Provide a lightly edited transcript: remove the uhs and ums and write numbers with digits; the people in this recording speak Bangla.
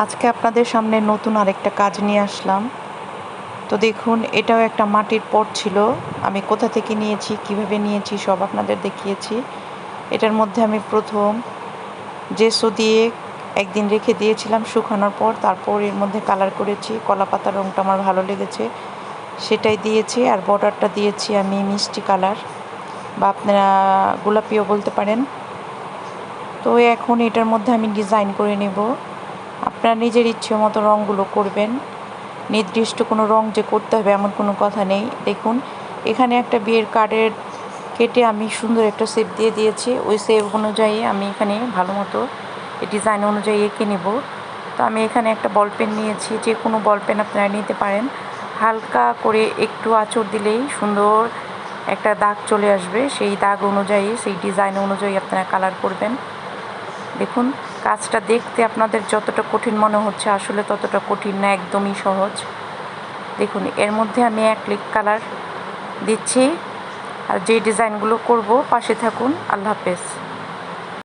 আজকে আপনাদের সামনে নতুন আরেকটা কাজ নিয়ে আসলাম। তো দেখুন, এটাও একটা মাটির পট ছিল। আমি কোথা থেকে নিয়েছি, কিভাবে নিয়েছি সব আপনাদের দেখিয়েছি। এটার মধ্যে আমি প্রথম জেসো দিয়ে একদিন রেখে দিয়েছিলাম শুকানোর পর, তারপর এর মধ্যে কালার করেছি। কলা পাতার রঙটা আমার ভালো লেগেছে, সেটাই দিয়েছি। আর বর্ডারটা দিয়েছি আমি মিষ্টি কালার, বা আপনারা গোলাপিও বলতে পারেন। তো এখন এটার মধ্যে আমি ডিজাইন করে নেব। আপনারা নিজের ইচ্ছে মতো রঙগুলো করবেন। নির্দিষ্ট কোনো রং যে করতে হবে এমন কোনো কথা নেই। দেখুন, এখানে একটা বিয়ের কার্ডের কেটে আমি সুন্দর একটা শেপ দিয়ে দিয়েছি। ওই শেপ অনুযায়ী আমি এখানে ভালো মতো ডিজাইন অনুযায়ী এঁকে নেব। তো আমি এখানে একটা বল পেন নিয়েছি, যে কোনো বল পেন আপনারা নিতে পারেন। হালকা করে একটু আঁচড় দিলেই সুন্দর একটা দাগ চলে আসবে। সেই দাগ অনুযায়ী, সেই ডিজাইন অনুযায়ী আপনারা কালার করবেন। দেখুন, কাজটা দেখতে আপনাদের যতটা কঠিন মনে হচ্ছে, আসলে ততটা কঠিন না, একদমই সহজ। দেখুন, এর মধ্যে আমি অ্যাক্রিলিক কালার দিচ্ছি। আর যে ডিজাইনগুলো করব, পাশে থাকুন। আল্লাহ হাফেজ।